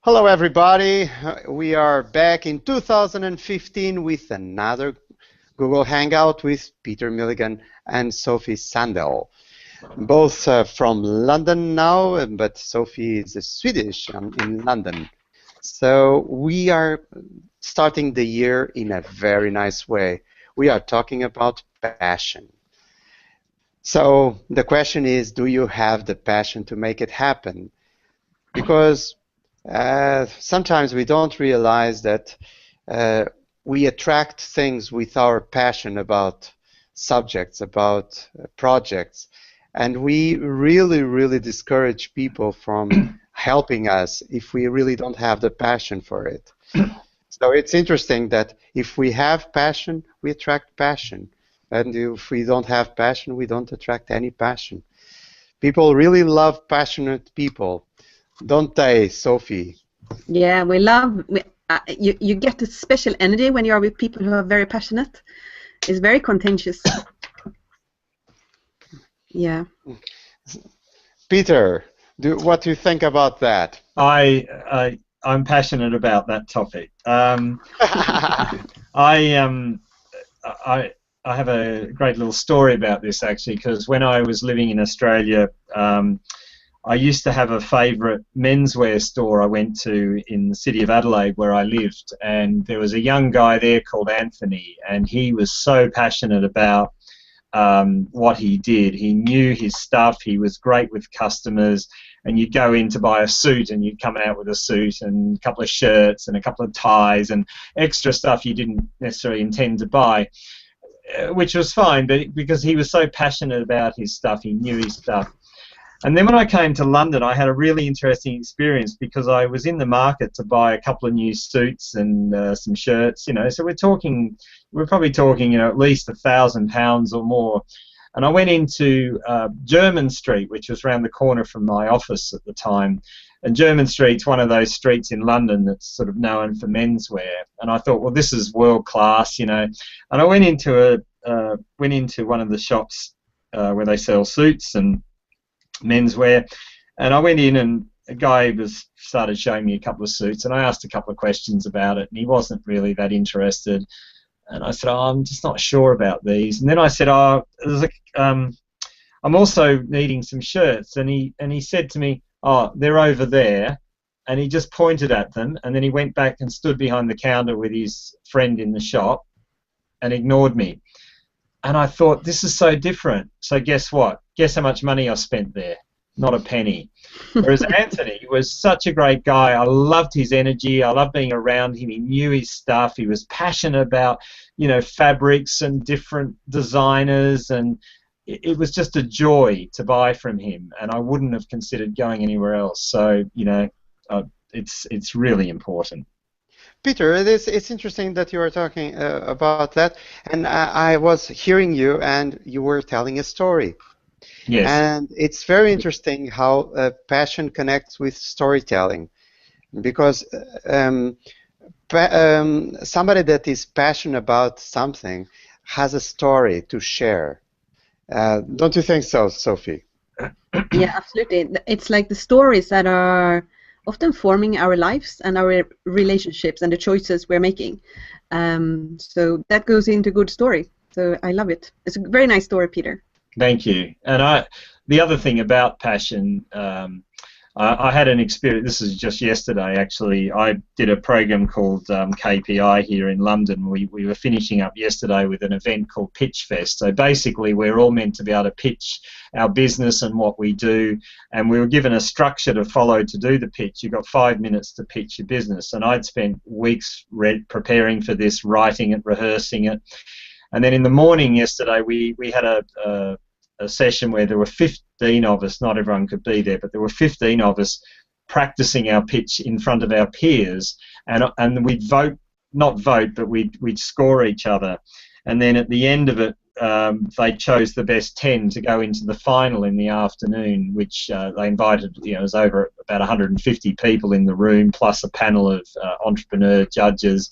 Hello, everybody. We are back in 2015 with another Google Hangout with Peter Milligan and Sophie Sandel. Both from London now, but Sophie is Swedish in London. So we are starting the year in a very nice way. We are talking about passion. So the question is, do you have the passion to make it happen? Because sometimes we don't realize that we attract things with our passion about subjects, about projects, and we really discourage people from helping us if we really don't have the passion for it. So it's interesting that if we have passion, we attract passion, and if we don't have passion, we don't attract any passion. People really love passionate people, don't they, Sophie? Yeah, we love. You get a special energy when you are with people who are very passionate. It's very contagious. Yeah. Peter, what do you think about that? I'm passionate about that topic. I have a great little story about this actually, because when I was living in Australia, I used to have a favourite menswear store I went to in the city of Adelaide where I lived, and there was a young guy there called Anthony, and he was so passionate about what he did. He knew his stuff, he was great with customers, and you'd go in to buy a suit and you'd come out with a suit and a couple of shirts and a couple of ties and extra stuff you didn't necessarily intend to buy, which was fine, but because he was so passionate about his stuff, he knew his stuff. And then when I came to London, I had a really interesting experience because I was in the market to buy a couple of new suits and some shirts, you know. So we're probably talking, you know, at least £1,000 or more. And I went into Jermyn Street, which was around the corner from my office at the time. And Jermyn Street's one of those streets in London that's sort of known for menswear. And I thought, well, this is world class, you know. And I went into one of the shops where they sell suits and menswear, and I went in and a guy started showing me a couple of suits, and I asked a couple of questions about it, and he wasn't really that interested. And I said, oh, I'm just not sure about these. And then I said, oh, I'm also needing some shirts. And he said to me, oh, they're over there. And he just pointed at them, and then he went back and stood behind the counter with his friend in the shop and ignored me. And I thought, this is so different. So guess what? Guess how much money I spent there? Not a penny. Whereas Anthony was such a great guy. I loved his energy. I loved being around him. He knew his stuff. He was passionate about, you know, fabrics and different designers, and it was just a joy to buy from him. And I wouldn't have considered going anywhere else. So, you know, it's really important. Peter, it's interesting that you are talking about that, and I was hearing you, and you were telling a story. Yes. And it's very interesting how passion connects with storytelling, because somebody that is passionate about something has a story to share. Don't you think so, Sophie? Yeah, absolutely. It's like the stories that are often forming our lives and our relationships and the choices we're making. So that goes into good story. So I love it. It's a very nice story, Peter. Thank you. And the other thing about passion, I had an experience, this is just yesterday actually, I did a program called KPI here in London. We were finishing up yesterday with an event called Pitch Fest. So basically we're all meant to be able to pitch our business and what we do, and we were given a structure to follow to do the pitch. You've got 5 minutes to pitch your business, and I'd spent weeks preparing for this, writing it, rehearsing it. And then in the morning yesterday we had a session where there were 15 of us, not everyone could be there, but there were 15 of us practicing our pitch in front of our peers, and we'd not vote, but we'd score each other. And then at the end of it, they chose the best 10 to go into the final in the afternoon, which they invited, you know, it was over about 150 people in the room, plus a panel of entrepreneur judges.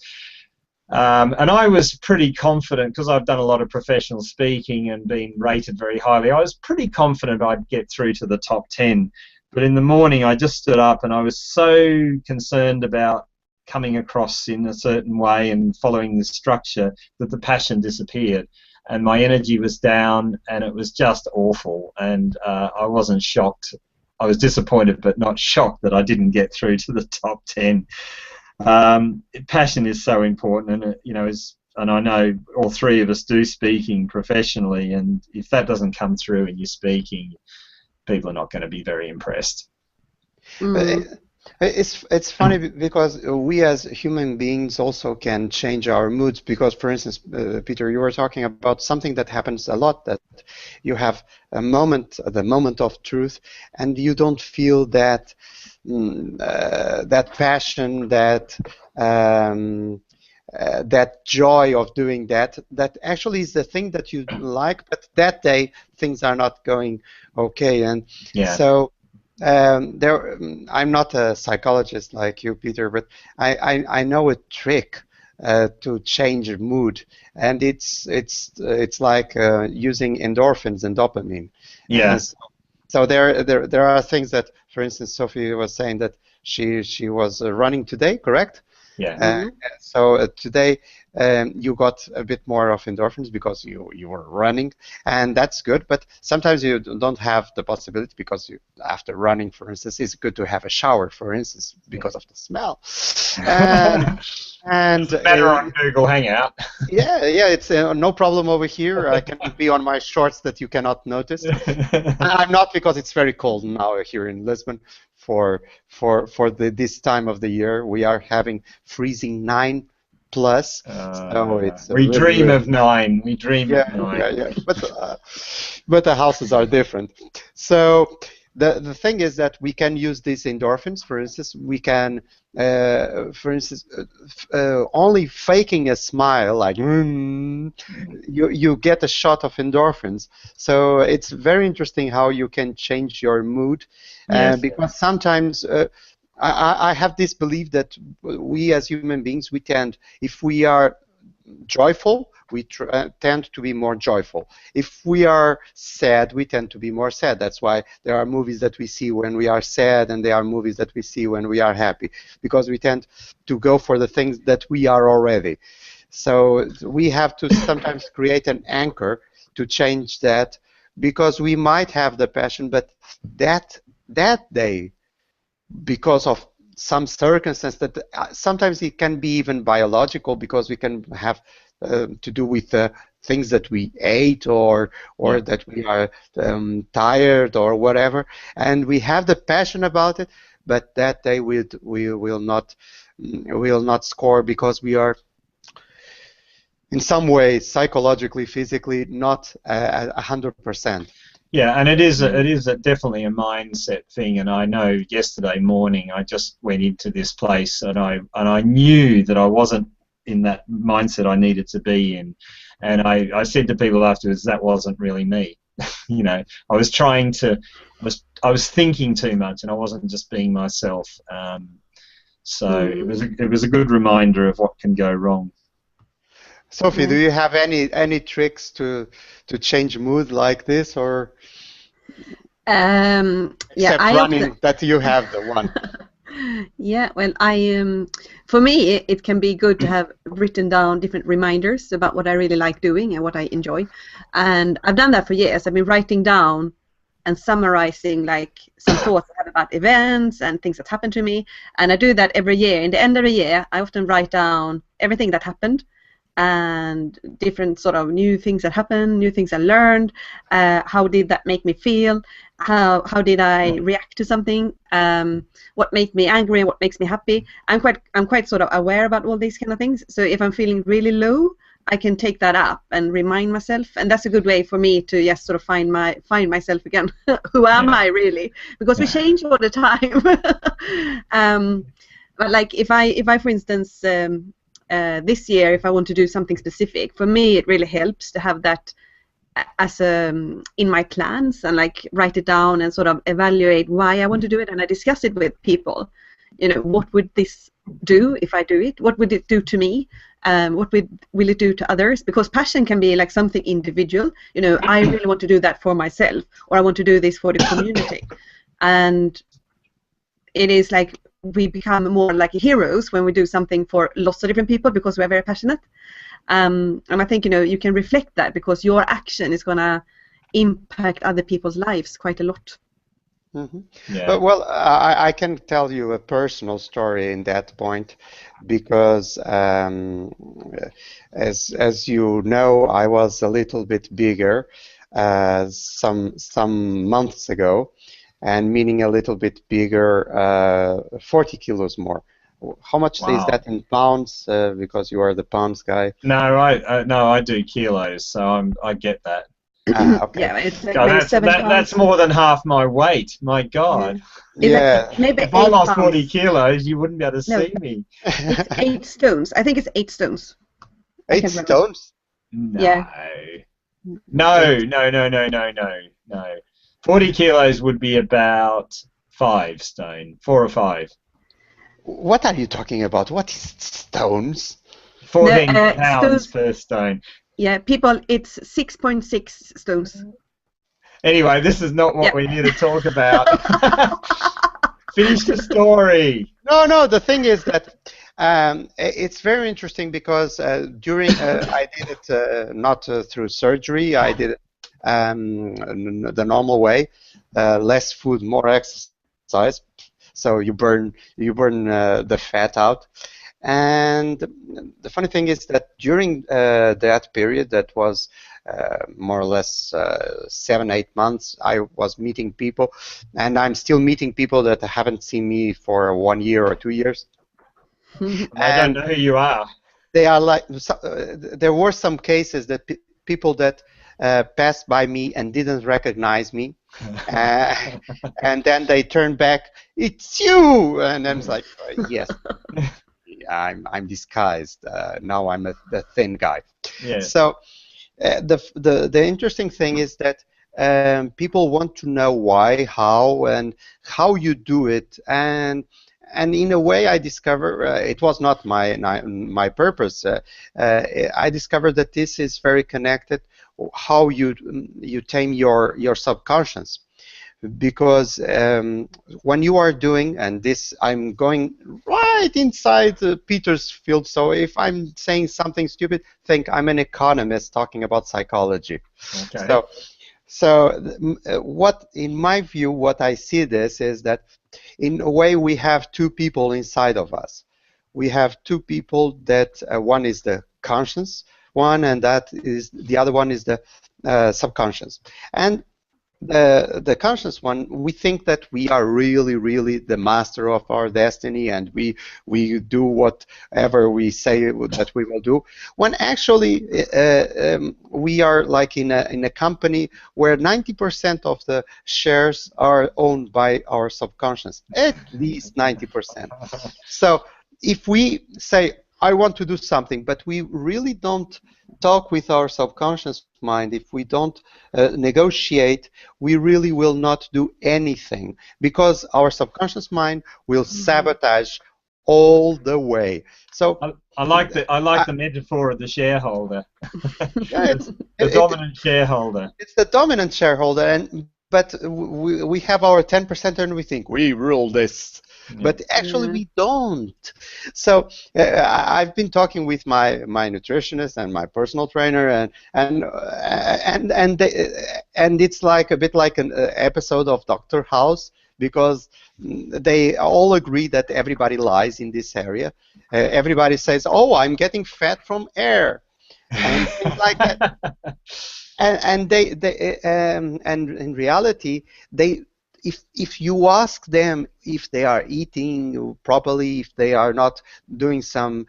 And I was pretty confident, because I've done a lot of professional speaking and been rated very highly, I was pretty confident I'd get through to the top 10. But in the morning, I just stood up, and I was so concerned about coming across in a certain way and following this structure that the passion disappeared, and my energy was down, and it was just awful. And I wasn't shocked. I was disappointed, but not shocked that I didn't get through to the top 10. Passion is so important, and and I know all three of us do speaking professionally, and if that doesn't come through in your speaking, people are not going to be very impressed. It's funny because we as human beings also can change our moods, because, for instance, Peter, you were talking about something that happens a lot, that you have a moment, the moment of truth, and you don't feel that that passion, that that joy of doing that. That actually is the thing that you like, but that day things are not going okay, and so. I'm not a psychologist like you, Peter, but I know a trick to change mood, and it's like using endorphins and dopamine. Yes. So there are things that, for instance, Sophie was saying that she was running today, correct? Yeah. So today you got a bit more of endorphins because you were running, and that's good. But sometimes you don't have the possibility, because after running, for instance, it's good to have a shower, for instance, because of the smell. And better on Google Hangout. Yeah, it's no problem over here. I can be on my shorts that you cannot notice. I'm not, because it's very cold now here in Lisbon. For this time of the year, we are having freezing 9+. So it's we dream of 9. We dream of 9. Yeah. But the houses are different. So the thing is that we can use these endorphins. For instance, we can, only faking a smile, like you get a shot of endorphins. So it's very interesting how you can change your mood, because sometimes I have this belief that we as human beings, we tend, if we are joyful, we tend to be more joyful. If we are sad, we tend to be more sad. That's why there are movies that we see when we are sad, and there are movies that we see when we are happy, because we tend to go for the things that we are already. So we have to sometimes create an anchor to change that, because we might have the passion, but that day, because of some circumstance, that sometimes it can be even biological, because we can have to do with things that we ate, or that we are tired or whatever, and we have the passion about it, but that day we will not score, because we are in some way psychologically, physically not 100%. Yeah, and it is definitely a mindset thing. And I know yesterday morning I just went into this place, and I knew that I wasn't in that mindset I needed to be in. And I said to people afterwards, that wasn't really me. I was I was thinking too much, and I wasn't just being myself. So it was a good reminder of what can go wrong. Sophie, do you have any tricks to change mood like this, or except running, that you have the one? Yeah, well, for me, it can be good to have written down different reminders about what I really like doing and what I enjoy, and I've done that for years. I've been writing down and summarizing like some thoughts I have about events and things that happened to me, and I do that every year. In the end of the year, I often write down everything that happened, and different sort of new things that happened, new things I learned, how did that make me feel, how did I react to something, what made me angry, what makes me happy. I'm quite sort of aware about all these kind of things, so if I'm feeling really low, I can take that up and remind myself, and that's a good way for me to just sort of find myself again. Who am I really? Because we change all the time. But like if I for instance this year, if I want to do something specific, for me it really helps to have that as in my plans, and like write it down and sort of evaluate why I want to do it, and I discuss it with people. What would this do if I do it? What would it do to me? What will it do to others? Because passion can be like something individual. I really want to do that for myself, or I want to do this for the community. and it is like we become more like heroes when we do something for lots of different people because we're very passionate. And I think, you know, you can reflect that because your action is going to impact other people's lives quite a lot. Yeah. Well, I can tell you a personal story in that point because, as you know, I was a little bit bigger some months ago, and meaning a little bit bigger, 40 kilos more. How much is Wow. that in pounds? Because you are the pounds guy. No, I do kilos, so I get that. Okay. Yeah, it's like God, maybe 7 pounds. that's more than half my weight. My God. It's Yeah. like maybe If I 8 lost 40 pounds. kilos, you wouldn't be able to No. see me. It's 8 stones. I think it's 8 stones. I 8 can't remember. stones? No. Yeah. No. 40 kilos would be about 5 stone, 4 or 5. What are you talking about? What is stones? 14 No, pounds stones. per stone. Yeah, people, it's 6.6 stones. Anyway, this is not what Yeah. we need to talk about. Finish the story. No, the thing is that it's very interesting because during I did it not through surgery. I did it the normal way, less food, more exercise. So you burn the fat out. And the funny thing is that during that period, that was more or less 7-8 months, I was meeting people, and I'm still meeting people that haven't seen me for 1 year or 2 years. I don't know who you are. They are like, there were some cases that people that passed by me and didn't recognize me, and then they turned back, "It's you!" And I was like, "Yes, I'm disguised. Now I'm the thin guy." Yeah. So the interesting thing is that people want to know why, how, and how you do it, and in a way, I discover it was not my purpose. I discovered that this is very connected. How you tame your subconscious, because when you are doing, and this I'm going right inside Peter's field, so if I'm saying something stupid, think I'm an economist talking about psychology. Okay. So what, in my view, what I see this is that in a way we have two people inside of us. We have two people that one is the conscious one, and the other one is the subconscious. And the conscious one, we think that we are really the master of our destiny, and we do whatever we say that we will do, when actually we are like in a company where 90% of the shares are owned by our subconscious, at least 90%. So if we say, I want to do something, but we really don't talk with our subconscious mind, if we don't negotiate, we really will not do anything, because our subconscious mind will sabotage all the way. So I like the metaphor of the shareholder. yeah, the dominant shareholder. It's the dominant shareholder, but we have our 10% and we think we rule this. But actually we don't. So I've been talking with my nutritionist and my personal trainer, and it's like a bit like an episode of Dr. House, because they all agree that everybody lies in this area. Everybody says, "Oh, I'm getting fat from air," and things like that. And and in reality, if you ask them if they are eating properly, if they are not doing some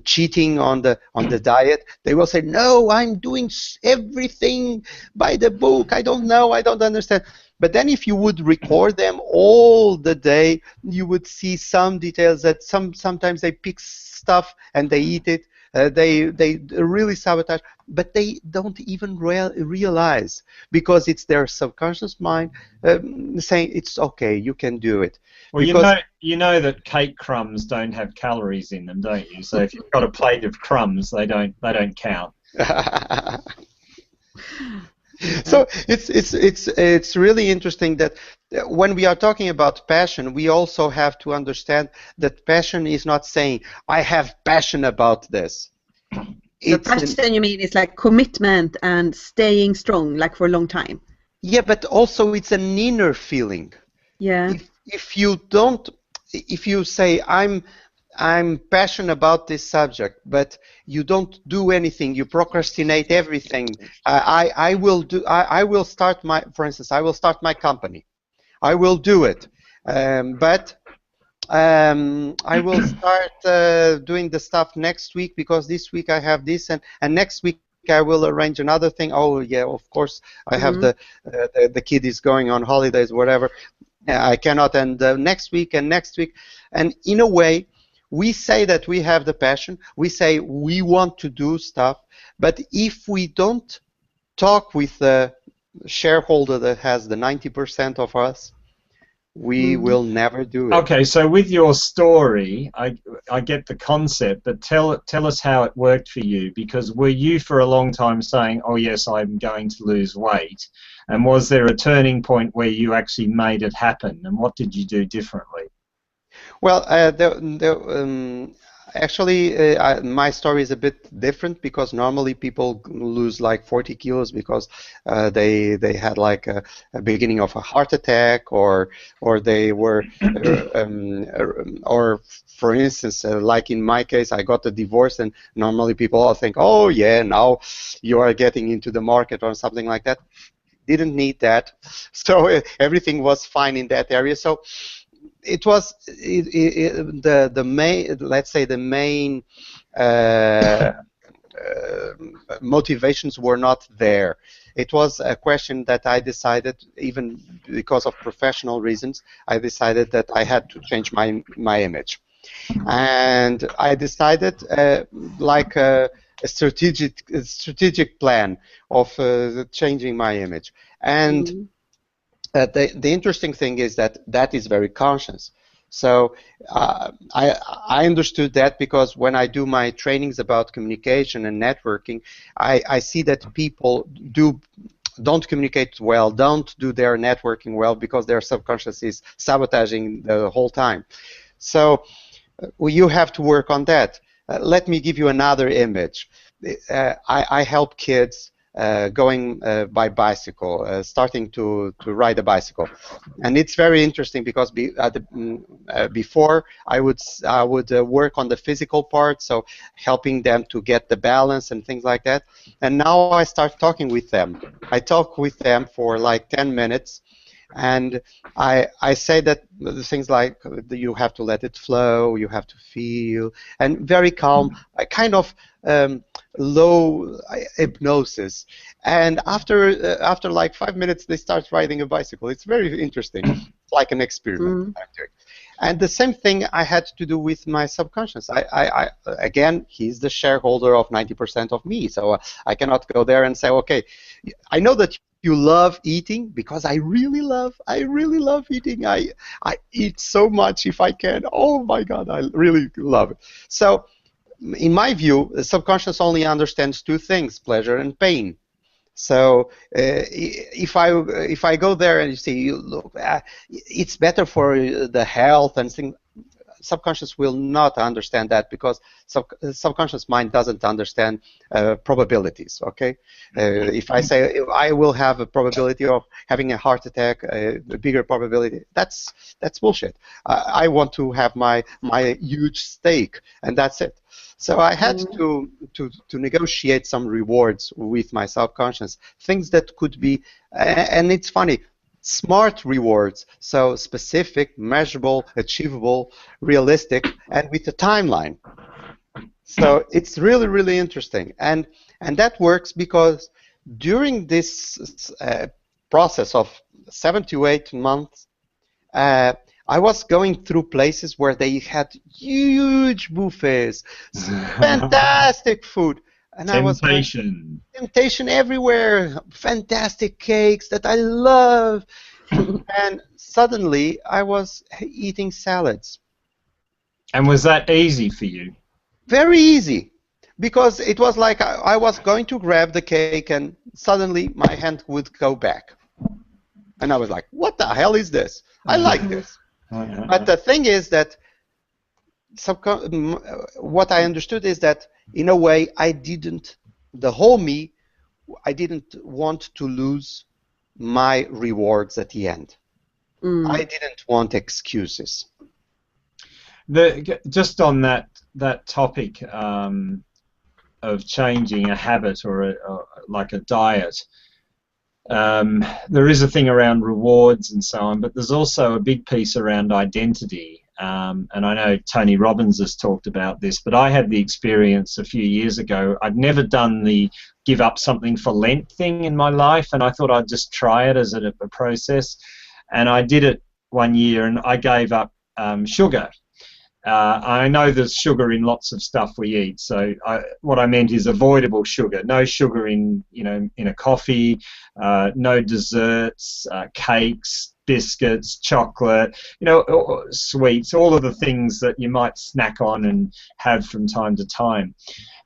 cheating on the diet, they will say, "No, I'm doing everything by the book. I don't know. I don't understand." But then if you would record them all the day, you would see some details that sometimes they pick stuff and they eat it. They really sabotage, but they don't even realize, because it's their subconscious mind saying it's okay, you can do it. Well, because you know that cake crumbs don't have calories in them, don't you? So if you've got a plate of crumbs, they don't count. So it's really interesting that when we are talking about passion, we also have to understand that passion is not saying I have passion about this. So passion, you mean, is like commitment and staying strong, like for a long time. Yeah, but also it's an inner feeling. Yeah. If you don't, if you say I'm passionate about this subject, but you don't do anything, you procrastinate everything. I will do. I will start my, for instance, I will start my company. I will do it, but I will start doing the stuff next week because this week I have this, and next week I will arrange another thing. Oh yeah, of course I have the kid is going on holidays, whatever. I cannot, and next week and next week, and in a way, we say that we have the passion. We say we want to do stuff, but if we don't talk with the shareholder that has the 90% of us, we will never do it. Okay, so with your story, I get the concept, but tell us how it worked for you, because were you for a long time saying, oh yes, I'm going to lose weight, and was there a turning point where you actually made it happen, and what did you do differently? Well, actually, my story is a bit different because normally people lose like 40 kilos because they had like a beginning of a heart attack, or they were or for instance, like in my case, I got a divorce, and normally people all think, oh yeah, now you are getting into the market or something like that. Didn't need that, so everything was fine in that area. So it was the main, let's say the main motivations were not there. It was a question that I decided, even because of professional reasons, I decided that I had to change my image, and I decided like a strategic plan of changing my image. And the interesting thing is that is very conscious. So I understood that because when I do my trainings about communication and networking, I see that people don't communicate well, don't do their networking well because their subconscious is sabotaging the whole time. So you have to work on that. Let me give you another image. I help kids going by bicycle, starting to ride a bicycle, and it's very interesting because before I would work on the physical part, so helping them to get the balance and things like that. And now I start talking with them. I talk with them for like 10 minutes. And I say that things like you have to let it flow, you have to feel, and very calm, kind of low hypnosis. And after like 5 minutes, they start riding a bicycle. It's very interesting. It's like an experiment. And the same thing I had to do with my subconscious. I again, he's the shareholder of 90% of me, so I cannot go there and say, okay, I know that you love eating, because I really love eating. I eat so much if I can. Oh my God, I really love it. So in my view, the subconscious only understands two things: pleasure and pain. So if I go there and you see, look, it's better for the health and things, subconscious will not understand that, because subconscious mind doesn't understand probabilities. Okay, if I say if I will have a probability of having a heart attack, a bigger probability, that's bullshit. I want to have my huge stake, and that's it. So I had to negotiate some rewards with my subconscious, things that could be, and it's funny, smart rewards, so specific, measurable, achievable, realistic, and with a timeline. So it's really, really interesting, and that works because during this process of 7 to 8 months, I was going through places where they had huge buffets, fantastic food, and I was going, temptation everywhere, fantastic cakes that I love, and suddenly I was eating salads. And was that easy for you? Very easy, because it was like I was going to grab the cake and suddenly my hand would go back. And I was like, what the hell is this? I like this. But the thing is that what I understood is that in a way the whole me, I didn't want to lose my rewards at the end. I didn't want excuses. Just on that topic of changing a habit or like a diet, there is a thing around rewards and so on, but there's also a big piece around identity. And I know Tony Robbins has talked about this, but I had the experience a few years ago. I'd never done the give up something for Lent thing in my life, and I thought I'd just try it as a process. And I did it one year, and I gave up sugar. I know there's sugar in lots of stuff we eat, so what I meant is avoidable sugar. No sugar in a coffee, no desserts, cakes, biscuits, chocolate, sweets, all of the things that you might snack on and have from time to time.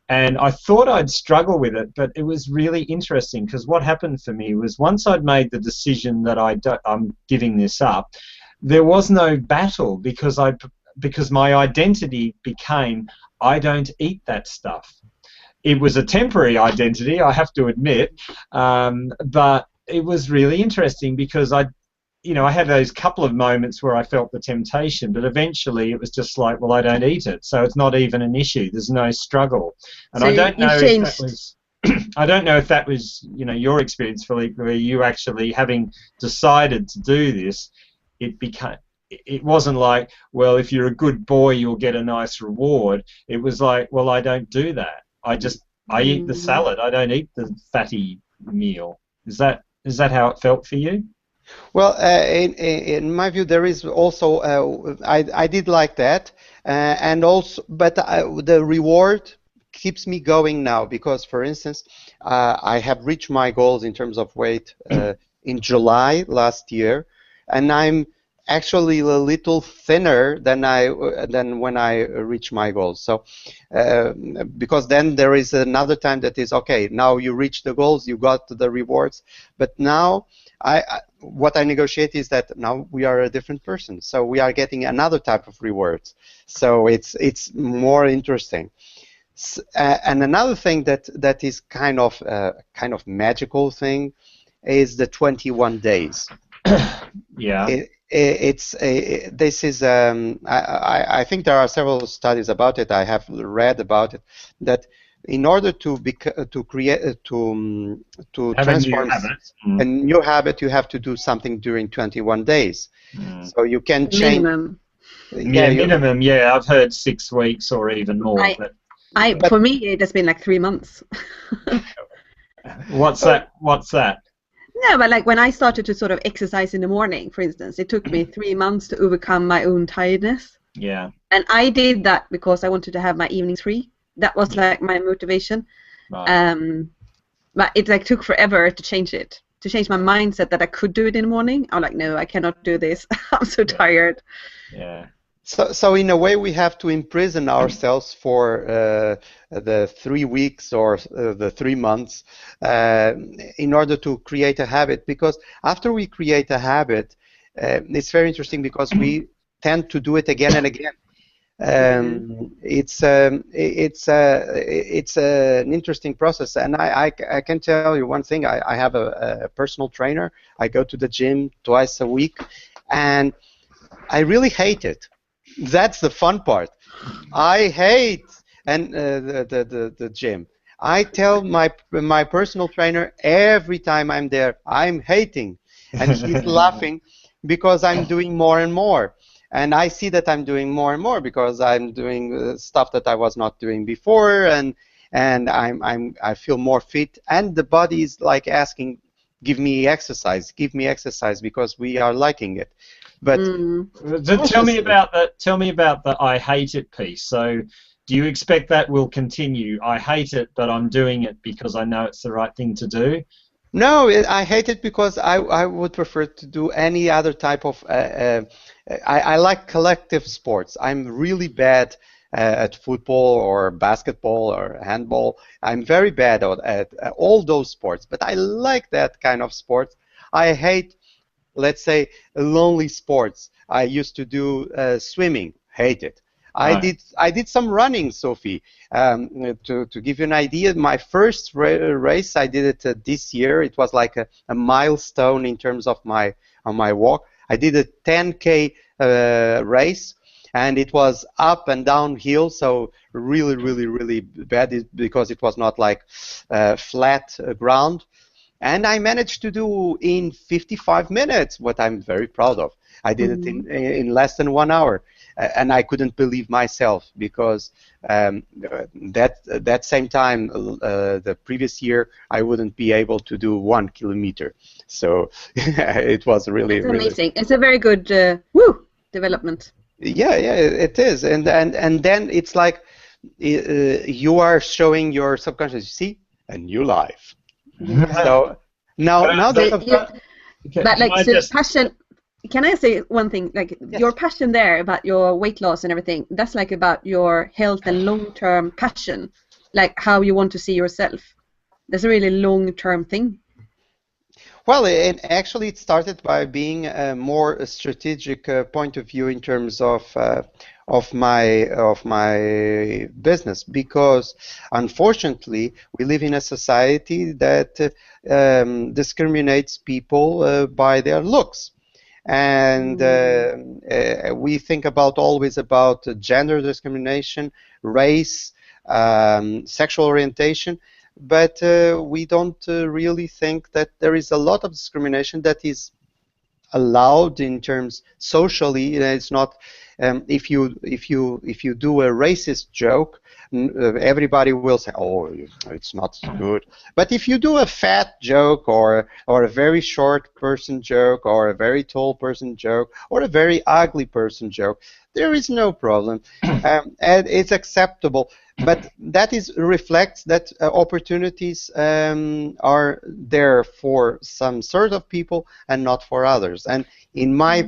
And I thought I'd struggle with it, but it was really interesting, because what happened for me was once I'd made the decision that I'm giving this up, there was no battle, because my identity became, I don't eat that stuff. It was a temporary identity, I have to admit, but it was really interesting because I had those couple of moments where I felt the temptation, but eventually it was just like, well, I don't eat it, so it's not even an issue. There's no struggle, and so I don't know if that was. I don't know if that was, your experience, Filipe, where you actually, having decided to do this, it wasn't like, well, if you're a good boy, you'll get a nice reward. It was like, well, I don't do that. I eat the salad. I don't eat the fatty meal. Is that how it felt for you? Well, in my view, there is also I did like that, and also, but the reward keeps me going now, because, for instance, I have reached my goals in terms of weight in July last year, and I'm actually a little thinner than when I reach my goals. So because then there is another time that is okay. Now you reach the goals, you got the rewards, but now what I negotiate is that now we are a different person, so we are getting another type of rewards. So it's more interesting. And another thing that is kind of magical thing is the 21 days. Yeah. This is I think there are several studies about it. I have read about it, that in order to transform a new habit, you have to do something during 21 days. So you can change. Minimum. Minimum. Yeah, I've heard 6 weeks or even more. For me, it has been like 3 months. What's that? No, but like when I started to sort of exercise in the morning, for instance, it took me 3 months to overcome my own tiredness. Yeah. And I did that because I wanted to have my evenings free. That was like my motivation. Right. But it like took forever to change it, to change my mindset that I could do it in the morning. I'm like, no, I cannot do this. I'm so tired. Yeah. So in a way, we have to imprison ourselves for the 3 weeks or the 3 months in order to create a habit. Because after we create a habit, it's very interesting because we tend to do it again and again. It's an interesting process, and I can tell you one thing. I have a personal trainer. I go to the gym twice a week, and I really hate it. That's the fun part. I hate the gym. I tell my personal trainer every time I'm there, I'm hating, and he's laughing because I'm doing more and more. And I see that I'm doing more and more because I'm doing stuff that I was not doing before, and I feel more fit, and the body is like asking, give me exercise, because we are liking it. But tell me about that. Tell me about the I hate it piece. So, do you expect that will continue? I hate it, but I'm doing it because I know it's the right thing to do. No, I hate it because I would prefer to do any other type of. I like collective sports. I'm really bad at football or basketball or handball. I'm very bad at all those sports, but I like that kind of sports. I hate, let's say, lonely sports. I used to do swimming. Hate it. Right. I did some running, Sophie. To give you an idea, my first race I did it this year. It was like a milestone in terms of my walk. I did a 10K race, and it was up and downhill, so really, really, really bad because it was not like flat ground. And I managed to do in 55 minutes, what I'm very proud of. I did it in less than 1 hour, and I couldn't believe myself because that same time the previous year I wouldn't be able to do 1 kilometer. So it was really, It's really amazing. It's a very good development. Yeah, it is, and then it's like you are showing your subconscious. You see, a new life. So now the But like, so passion. Can I say one thing? Like, your passion there about your weight loss and everything, that's like about your health and long-term passion, like how you want to see yourself. That's a really long-term thing. Well, actually it started by being a more strategic point of view in terms of my business, because unfortunately we live in a society that discriminates people by their looks. And we think always about gender discrimination, race, sexual orientation, but we don't really think that there is a lot of discrimination that is allowed in terms socially. It's not if you do a racist joke, everybody will say, "Oh, it's not good." But if you do a fat joke or a very short person joke or a very tall person joke or a very ugly person joke, there is no problem, and it's acceptable. But that reflects that opportunities are there for some sort of people and not for others. And in my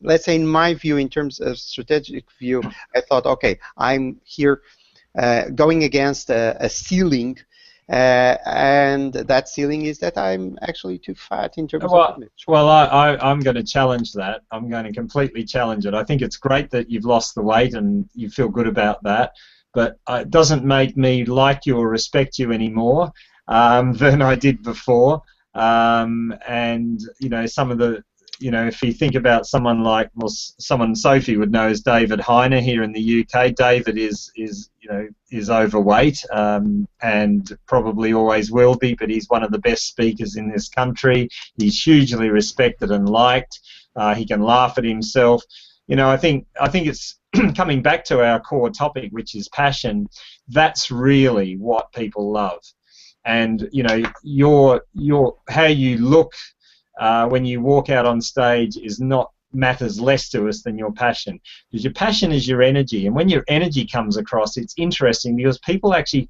let's say in my view, in terms of strategic view, I thought, okay, I'm here going against a ceiling. And that ceiling is that I'm actually too fat in terms of image. Well, I'm going to challenge that. I'm going to completely challenge it. I think it's great that you've lost the weight and you feel good about that, but it doesn't make me like you or respect you anymore than I did before. And some of the, if you think about someone like, well, someone Sophie would know is David Heine here in the UK. David is overweight and probably always will be, but he's one of the best speakers in this country. He's hugely respected and liked. He can laugh at himself. I think it's coming back to our core topic, which is passion. That's really what people love, and your how you look when you walk out on stage matters less to us than your passion, because your passion is your energy, and when your energy comes across, it's interesting because people actually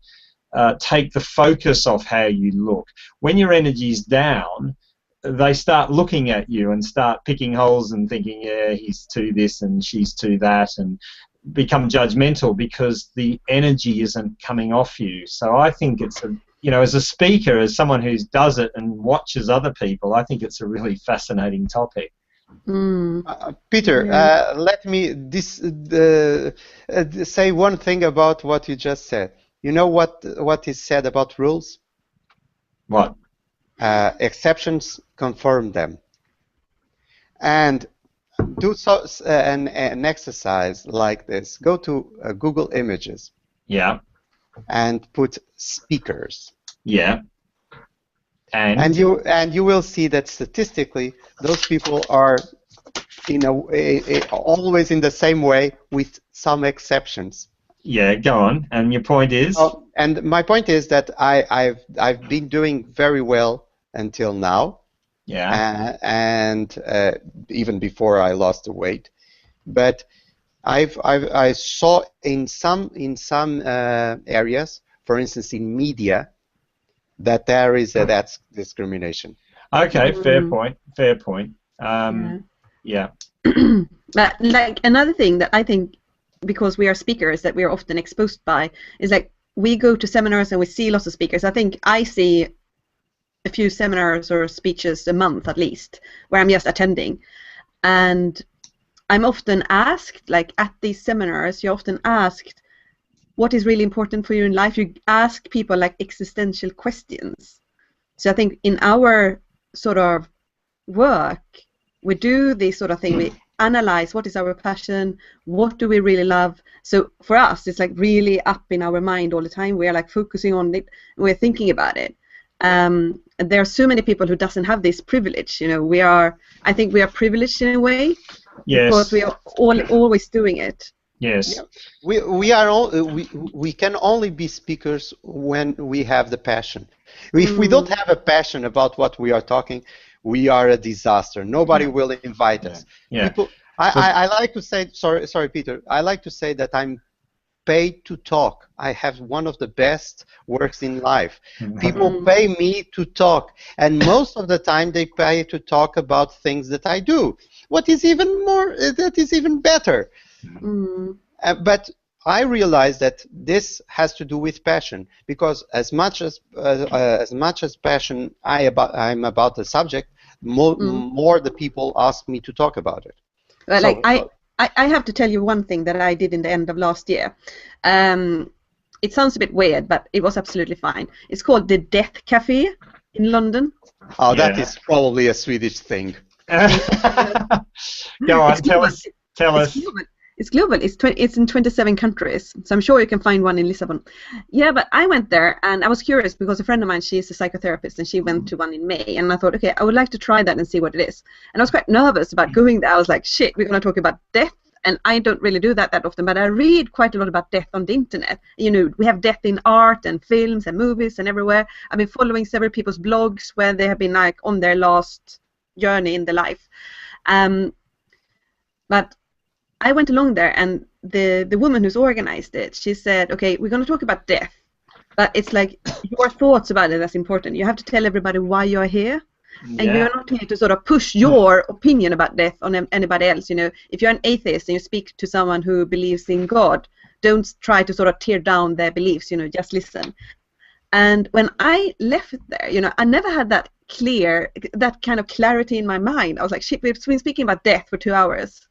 take the focus off how you look. When your energy's down, they start looking at you and start picking holes and thinking, yeah, he's to this and she's to that, and become judgmental because the energy isn't coming off you. So I think it's as a speaker, as someone who does it and watches other people, I think it's a really fascinating topic. Peter, let me say one thing about what you just said. You know what is said about rules? What? Exceptions confirm them. And do so an exercise like this. Go to Google Images. Yeah. And put speakers. Yeah. And you will see that statistically those people are always in the same way with some exceptions. Yeah, go on. And your point is? And my point is that I've been doing very well until now. Yeah. And even before I lost the weight, but I saw in some areas, for instance in media, that there is that's discrimination. Okay, fair point. Fair point. Yeah. But like another thing that I think because we are speakers that we are often exposed by, is like we go to seminars and we see lots of speakers. I think I see a few seminars or speeches a month at least, where I'm just attending. And I'm often asked, like at these seminars, you're often asked, what is really important for you in life? You ask people like existential questions. So I think in our sort of work, we do this sort of thing. We analyze what is our passion, what do we really love. So for us, it's like really up in our mind all the time. We are like focusing on it. We're thinking about it. There are so many people who doesn't have this privilege. You know, I think we are privileged in a way. Yes. Because we are always doing it. Yes. Yeah. We can only be speakers when we have the passion. If we don't have a passion about what we are talking, we are a disaster. Nobody will invite us. Yeah. People, I like to say, sorry, Peter. I like to say that I'm paid to talk. I have one of the best works in life. People pay me to talk, and most of the time they pay to talk about things that I do. What is even more, that is even better. But I realize that this has to do with passion, because as much as passion I'm about the subject, more the people ask me to talk about it. Well, so, like I have to tell you one thing that I did in the end of last year. It sounds a bit weird, but it was absolutely fine. It's called the Death Cafe in London. Oh, that is probably a Swedish thing. Go on, tell us. It's global. It's in 27 countries, so I'm sure you can find one in Lisbon. Yeah, but I went there and I was curious because a friend of mine, she is a psychotherapist, and she went to one in May, and I thought, okay, I would like to try that and see what it is. And I was quite nervous about going there. I was like, shit, we're going to talk about death, and I don't really do that often, but I read quite a lot about death on the internet. You know, we have death in art and films and movies and everywhere. I've been following several people's blogs where they have been like on their last journey in their life. But I went along there, and the woman who's organized it, she said, okay, we're going to talk about death, but it's like your thoughts about it that's important. You have to tell everybody why you're here, and you're not here to sort of push your opinion about death on anybody else. You know, if you're an atheist and you speak to someone who believes in God, don't try to sort of tear down their beliefs, you know, just listen. And when I left there, you know, I never had that kind of clarity in my mind. I was like, shit, we've been speaking about death for 2 hours.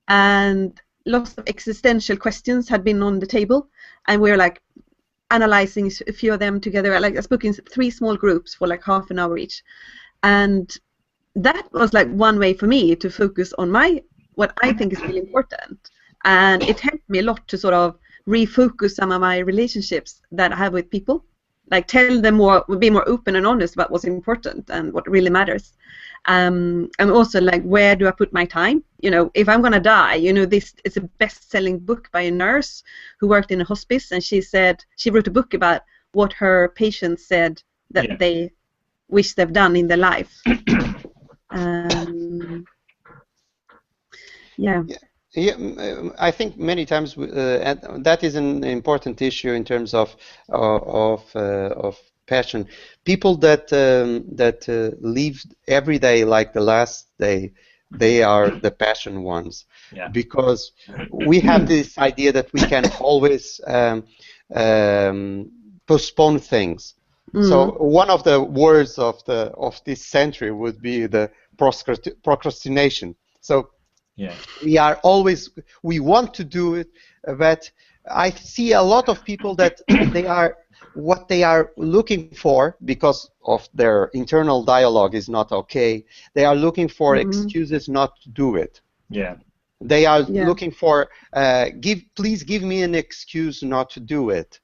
And lots of existential questions had been on the table, and we were like analyzing a few of them together. Like I spoke in 3 small groups for like half an hour each, and that was like one way for me to focus on what I think is really important, and it helped me a lot to sort of refocus some of my relationships that I have with people, like tell them more, be more open and honest about what's important and what really matters. And also, like, where do I put my time? You know, if I'm gonna die, you know, this is a best-selling book by a nurse who worked in a hospice, and she wrote a book about what her patients said that they wish they've done in their life. I think many times that is an important issue in terms of passion. People that live every day like the last day, they are the passion ones, because we have this idea that we can always postpone things. So one of the words of this century would be the procrastination. So we want to do it, but I see a lot of people that what they are looking for, because of their internal dialogue is not okay, they are looking for excuses not to do it. They are looking for please give me an excuse not to do it.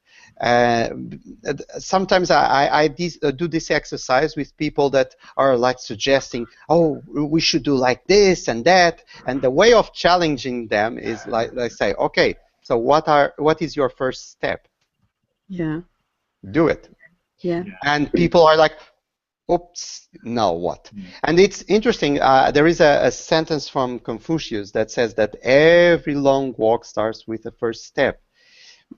Sometimes I do this exercise with people that are like suggesting, oh, we should do like this and that, and the way of challenging them is like say, okay, so what is your first step? Do it. And people are like, oops, now what? And it's interesting, there is a sentence from Confucius that says that every long walk starts with the first step.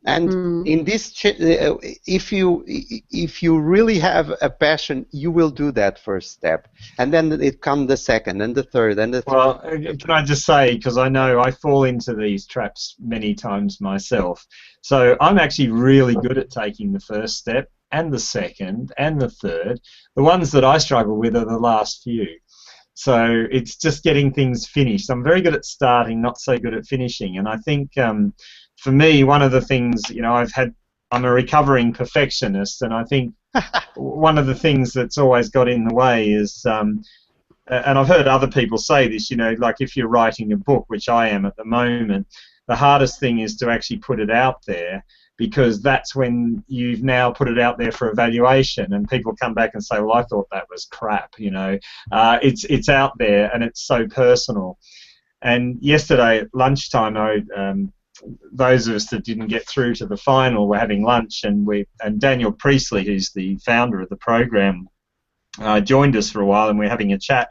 And in this, if you really have a passion, you will do that first step, and then it comes the second and the third and the. Well, can I just say, because I know I fall into these traps many times myself, so I'm actually really good at taking the first step and the second and the third. The ones that I struggle with are the last few. So it's just getting things finished. I'm very good at starting, not so good at finishing. And I think for me, one of the things, I'm a recovering perfectionist, and I think one of the things that's always got in the way is, and I've heard other people say this, like if you're writing a book, which I am at the moment, the hardest thing is to actually put it out there, because that's when you've now put it out there for evaluation, and people come back and say, well, I thought that was crap, It's out there, and it's so personal. And yesterday at lunchtime, those of us that didn't get through to the final were having lunch, and Daniel Priestley, who's the founder of the program, joined us for a while, and we're having a chat.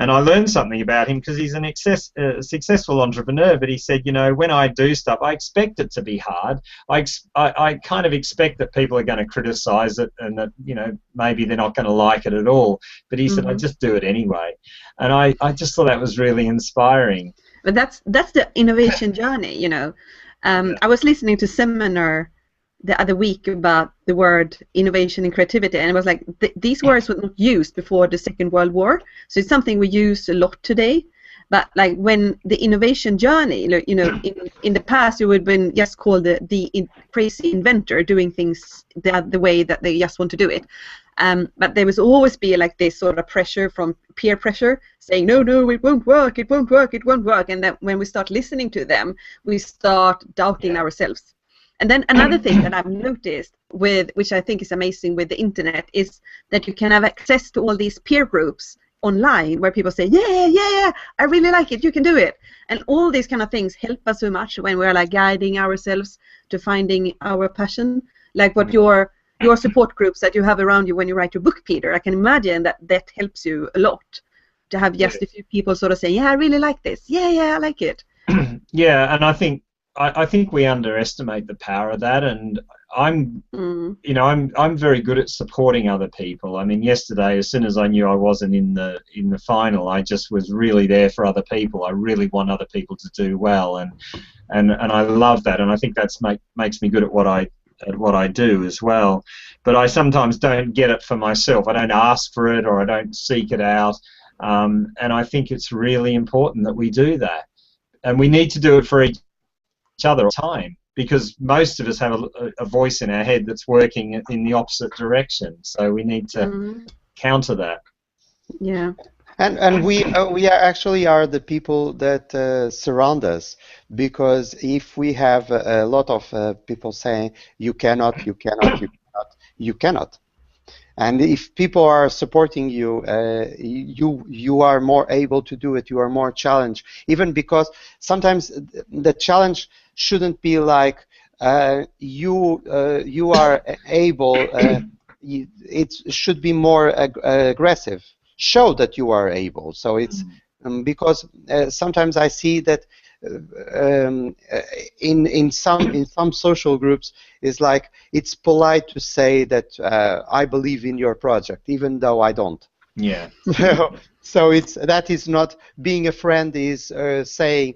And I learned something about him, because he's a successful entrepreneur, but he said, when I do stuff, I expect it to be hard. I kind of expect that people are going to criticize it, and that, maybe they're not going to like it at all. But he said, I just do it anyway. And I just thought that was really inspiring. But that's the innovation journey, I was listening to a seminar the other week about the word innovation and creativity, and it was like these words were not used before the Second World War, so it's something we use a lot today. But like when the innovation journey, in the past, you would have been just called the crazy inventor doing things the way that they just want to do it. But there was always be like this sort of pressure from peer pressure saying, no, it won't work, it won't work, it won't work. And then when we start listening to them, we start doubting ourselves. And then another thing that I've noticed, which I think is amazing with the internet, is that you can have access to all these peer groups online where people say, yeah, I really like it, you can do it. And all these kind of things help us so much when we're like guiding ourselves to finding our passion. Like what your support groups that you have around you when you write your book, Peter, I can imagine that helps you a lot to have just a few people sort of saying, yeah, I really like this. Yeah, I like it. Yeah, and I think we underestimate the power of that, and I'm very good at supporting other people. I mean, yesterday, as soon as I knew I wasn't in the final, I just was really there for other people. I really want other people to do well, and I love that, and I think that's makes me good at what I do as well. But I sometimes don't get it for myself. I don't ask for it, or I don't seek it out, and I think it's really important that we do that, and we need to do it for each other all the time, because most of us have a voice in our head that's working in the opposite direction. So we need to counter that. Yeah. And we are the people that surround us, because if we have a lot of people saying you cannot, and if people are supporting you, you are more able to do it. You are more challenged, even because sometimes the challenge shouldn't be like you are able. It should be more aggressive. Show that you are able. So it's because sometimes I see that in some social groups is like it's polite to say that I believe in your project even though I don't. Yeah. So that is not being a friend, is saying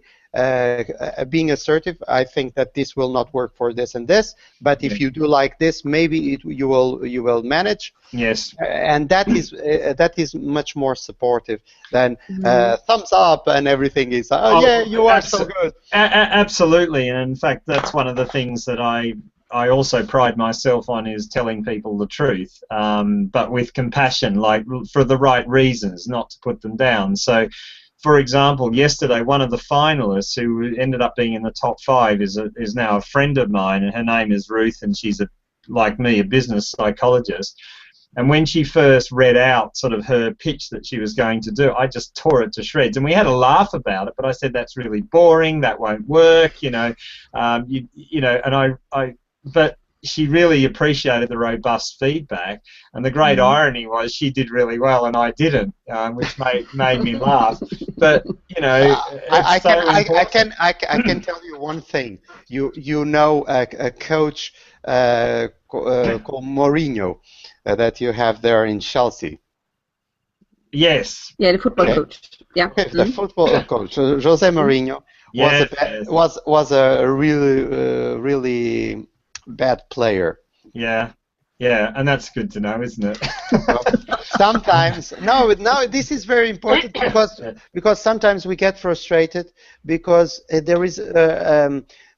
being assertive. I think that this will not work for this and this, but if you do like this, maybe you will manage. Yes. And that is much more supportive than thumbs up and everything is you are so good. Absolutely, and in fact that's one of the things that I also pride myself on, is telling people the truth, but with compassion, like for the right reasons, not to put them down. So, for example, yesterday one of the finalists who ended up being in the top 5 is now a friend of mine, and her name is Ruth, and she's like me, a business psychologist. And when she first read out sort of her pitch that she was going to do, I just tore it to shreds. And we had a laugh about it, but I said, that's really boring, that won't work, and but she really appreciated the robust feedback, and the great irony was she did really well and I didn't, which made me laugh. But you know, I it's so important. I can tell you one thing. You know a coach called Mourinho that you have there in Chelsea. Yes. Yeah, the football coach. Yeah. The football coach, Jose Mourinho, Yes, was a really bad player. Yeah, and that's good to know, isn't it? Sometimes, no, this is very important because sometimes we get frustrated because there is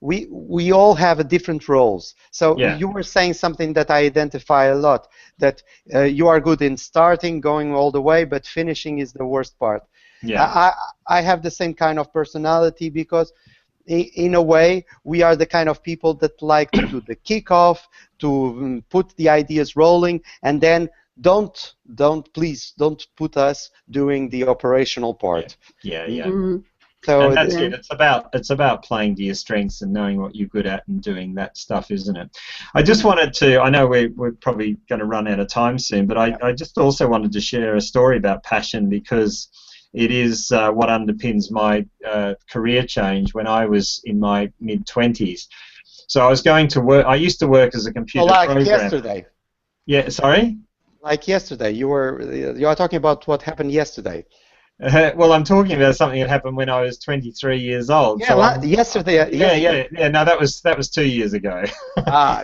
we all have different roles. So you were saying something that I identify a lot, that you are good in starting, going all the way, but finishing is the worst part. Yeah. I have the same kind of personality because in a way, we are the kind of people that like to do the kickoff, to put the ideas rolling, and then please don't put us doing the operational part. Yeah. So and that's it. It's about playing to your strengths and knowing what you're good at and doing that stuff, isn't it? I just wanted to. I know we're probably going to run out of time soon, but I just also wanted to share a story about passion because it is what underpins my career change when I was in my mid-20s. So I was going to work. I used to work as a computer programmer. Yesterday. Yeah, sorry. Like yesterday, you are talking about what happened yesterday. Well, I'm talking about something that happened when I was 23 years old. Yeah, so yesterday. Yeah. No, that was 2 years ago. Yeah.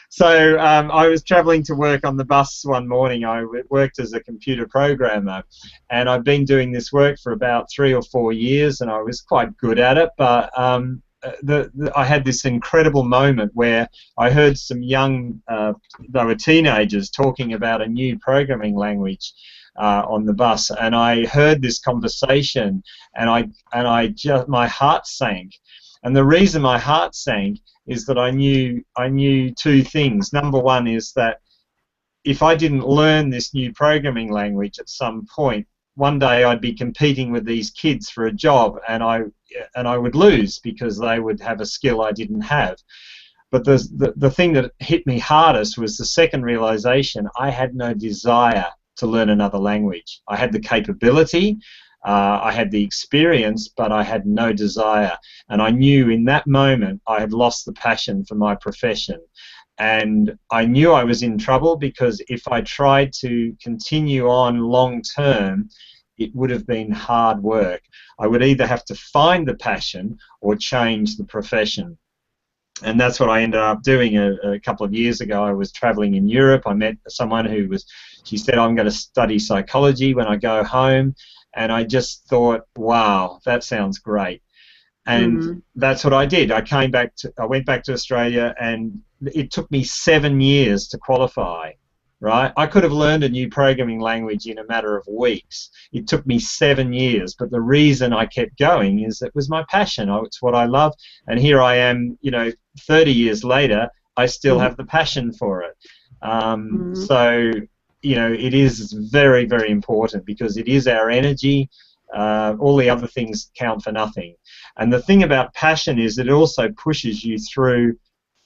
So I was travelling to work on the bus one morning. I worked as a computer programmer, and I've been doing this work for about 3 or 4 years, and I was quite good at it. But I had this incredible moment where I heard some young, they were teenagers, talking about a new programming language on the bus, and I heard this conversation, and I just, my heart sank. And the reason my heart sank is that I knew two things. Number one is that if I didn't learn this new programming language at some point, one day I'd be competing with these kids for a job, and I would lose because they would have a skill I didn't have. But the thing that hit me hardest was the second realization: I had no desire to learn another language. I had the capability, I had the experience, but I had no desire. And I knew in that moment I had lost the passion for my profession. And I knew I was in trouble because if I tried to continue on long term, it would have been hard work. I would either have to find the passion or change the profession. And that's what I ended up doing a couple of years ago. I was traveling in Europe. I met someone she said, I'm going to study psychology when I go home. And I just thought, wow, that sounds great. And that's what I did. I went back to Australia, and it took me 7 years to qualify, right? I could have learned a new programming language in a matter of weeks. It took me 7 years, but the reason I kept going is it was my passion. It's what I love. And here I am, 30 years later, I still have the passion for it. So, it is very, very important because it is our energy. All the other things count for nothing. And the thing about passion is it also pushes you through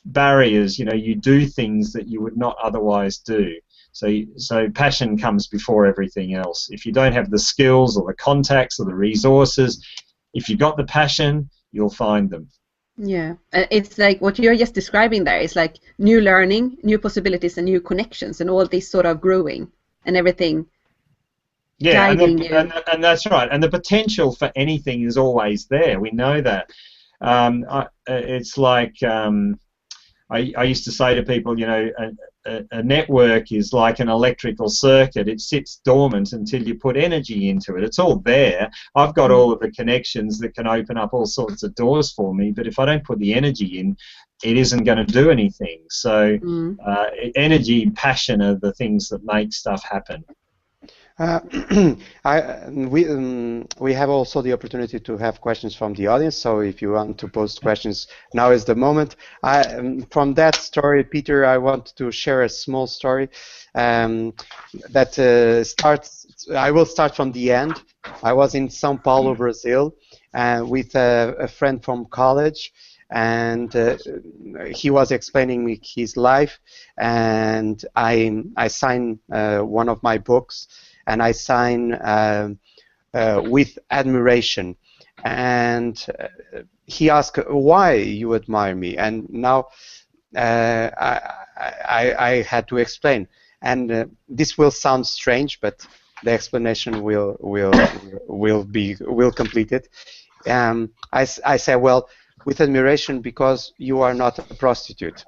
barriers. You do things that you would not otherwise do. So passion comes before everything else. If you don't have the skills or the contacts or the resources, if you've got the passion, you'll find them. Yeah, it's like what you're just describing there is like new learning, new possibilities, and new connections, and all this sort of growing and everything. Yeah, guiding you. And that's right. And the potential for anything is always there. We know that. It's like I used to say to people, a network is like an electrical circuit. It sits dormant until you put energy into it. It's all there. I've got all of the connections that can open up all sorts of doors for me, but if I don't put the energy in, it isn't going to do anything. So energy, passion are the things that make stuff happen. We have also the opportunity to have questions from the audience, so if you want to post questions, now is the moment. From that story, Peter, I want to share a small story that I will start from the end. I was in São Paulo, Brazil, with a friend from college, and he was explaining me his life, and I sign one of my books, and I sign with admiration, and he asked why you admire me, and now I had to explain, and this will sound strange, but the explanation will complete it. I say, well, with admiration because you are not a prostitute,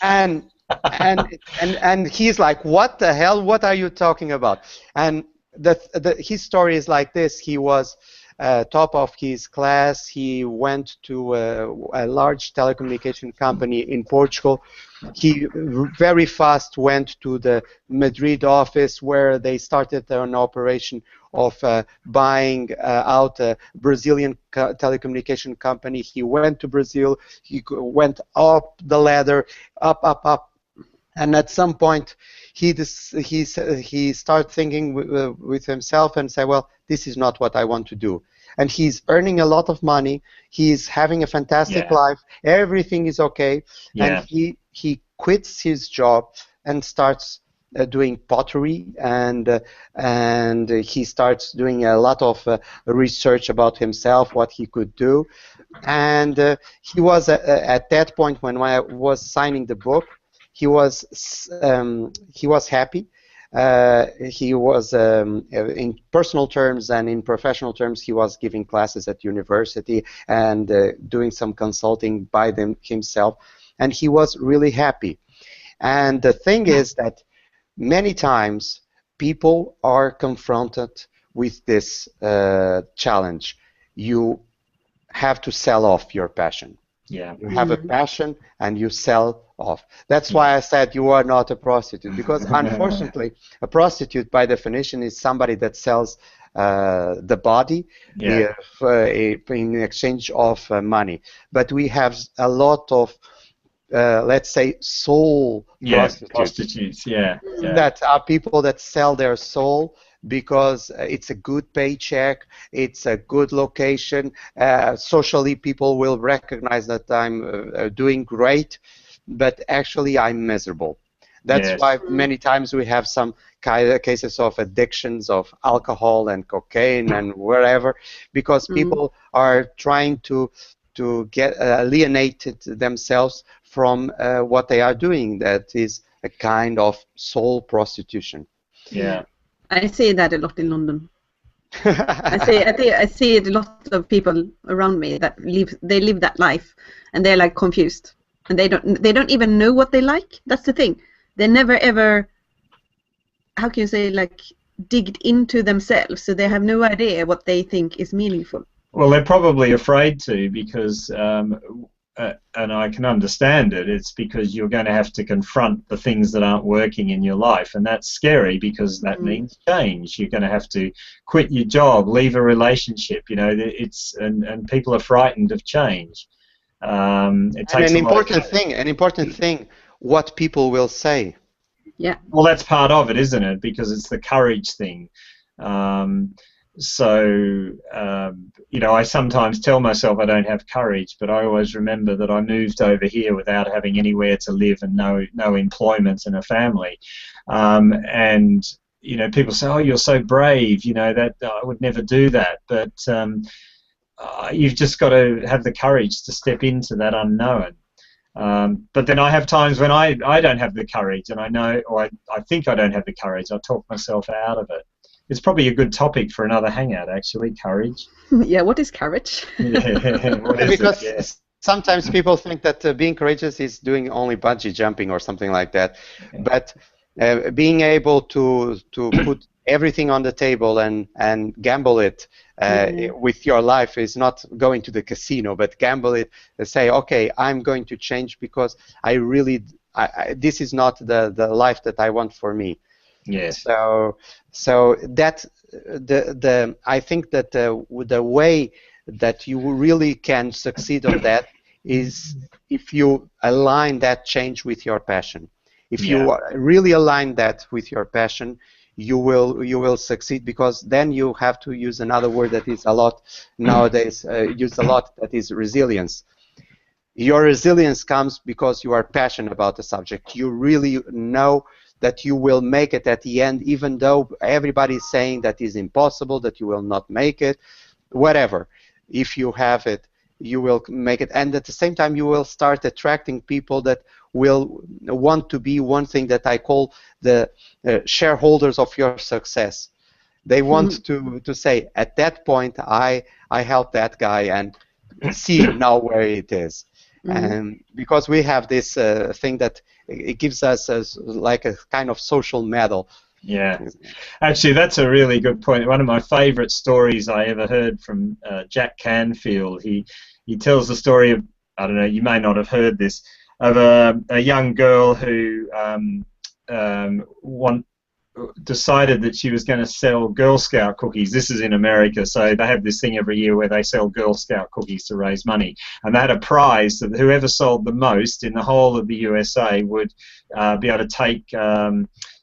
and and he's like, what the hell? What are you talking about? And his story is like this. He was top of his class. He went to a large telecommunication company in Portugal. He very fast went to the Madrid office where they started an operation of buying out a Brazilian telecommunication company. He went to Brazil. He went up the ladder, up. And at some point, he started thinking with himself and said, well, this is not what I want to do. And he's earning a lot of money. He's having a fantastic life. Everything is okay. And he quits his job and starts doing pottery, and he starts doing a lot of research about himself, what he could do. And he was at that point when I was signing the book, he was happy. He was, in personal terms and in professional terms, he was giving classes at university and doing some consulting by himself, and he was really happy. And the thing is that many times people are confronted with this challenge. You have to sell off your passion. Yeah. You have a passion and you sell off. That's why I said you are not a prostitute, because unfortunately a prostitute by definition is somebody that sells the body in exchange of money. But we have a lot of let's say soul prostitutes, that are people that sell their soul because it's a good paycheck, it's a good location, socially people will recognize that I'm doing great, but actually I'm miserable. That's why many times we have some cases of addictions of alcohol and cocaine and wherever, because people are trying to get alienated themselves from what they are doing. That is a kind of soul prostitution. Yeah. I see that a lot in London. I see a lot of people around me that live that life, and they're like confused, and they don't even know what they like. That's the thing. They never ever, how can you say, like digged into themselves, so they have no idea what they think is meaningful. Well, they're probably afraid to, because and I can understand it. It's because you're going to have to confront the things that aren't working in your life, and that's scary because that means change. You're going to have to quit your job, leave a relationship. You know, and people are frightened of change. It takes an important thing, what people will say. Yeah. Well, that's part of it, isn't it? Because it's the courage thing. You know, I sometimes tell myself I don't have courage, but I always remember that I moved over here without having anywhere to live and no employment and a family. And, you know, people say, oh, you're so brave, you know, that I would never do that. But you've just got to have the courage to step into that unknown. But then I have times when I don't have the courage, and I know, or I think I don't have the courage. I talk myself out of it. It's probably a good topic for another hangout, actually, courage. Yeah, what is courage? Because sometimes people think that being courageous is doing only bungee jumping or something like that. But being able to put everything on the table and gamble it with your life is not going to the casino, but gamble it and say, okay, I'm going to change because I this is not the life that I want for me. Yes. So that I think that the way that you really can succeed on that is if you align that change with your passion. If you really align that with your passion, you will succeed, because then you have to use another word that is a lot nowadays used a lot, that is resilience. Your resilience comes because you are passionate about the subject. You really know that you will make it at the end, even though everybody is saying that is impossible, that you will not make it, whatever. If you have it, you will make it, and at the same time you will start attracting people that will want to be one thing that I call the shareholders of your success. They want to say, at that point I helped that guy, and see now where it is. And because we have this thing that it gives us like a kind of social medal. Yeah, actually, that's a really good point. One of my favourite stories I ever heard from Jack Canfield. He tells the story of, I don't know, you may not have heard this, of a young girl who decided that she was going to sell Girl Scout cookies. This is in America, so they have this thing every year where they sell Girl Scout cookies to raise money, and they had a prize that whoever sold the most in the whole of the USA would be able to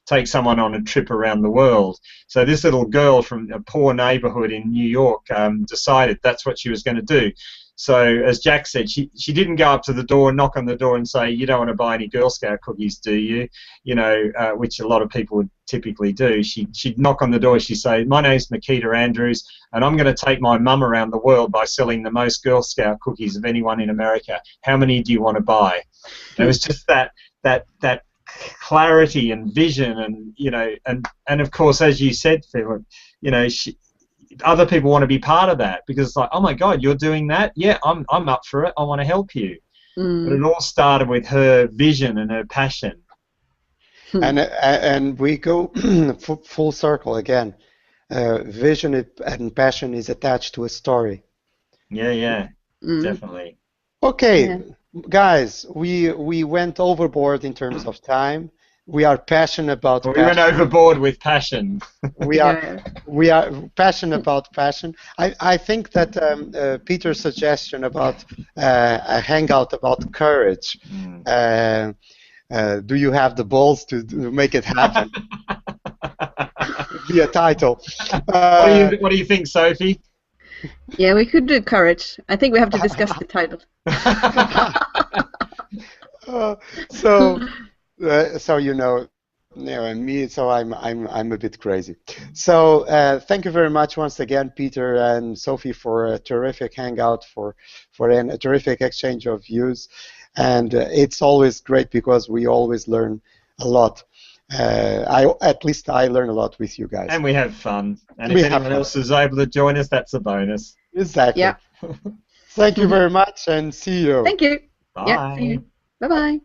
take someone on a trip around the world. So this little girl from a poor neighborhood in New York decided that's what she was going to do. So as Jack said, she didn't go up to the door, knock on the door and say, you don't want to buy any Girl Scout cookies, do you? You know, which a lot of people would typically do. She'd knock on the door, she'd say, my name's Makita Andrews, and I'm going to take my mum around the world by selling the most Girl Scout cookies of anyone in America. How many do you want to buy? And it was just that clarity and vision, and you know, and of course, as you said, Philip, you know, other people want to be part of that, because it's like, oh my God, you're doing that? Yeah, I'm up for it. I want to help you. But it all started with her vision and her passion. And we go full circle again. Vision and passion is attached to a story. Yeah, definitely. Okay, guys, we went overboard in terms of time. We are passionate about passion. We went overboard with passion. We are passionate about passion. I think that Peter's suggestion about a hangout about courage. Do you have the balls to make it happen? Be a title. What do you think, Sophie? Yeah, we could do courage. I think we have to discuss the title. So you know me, so I'm a bit crazy. So thank you very much once again, Peter and Sophie, for a terrific hangout, for a terrific exchange of views, and it's always great because we always learn a lot. At least I learn a lot with you guys. And we have fun. And if anyone else is able to join us, that's a bonus. Exactly. Yeah. Thank you very much, and see you. Thank you. Bye. Yeah, see you. Bye-bye.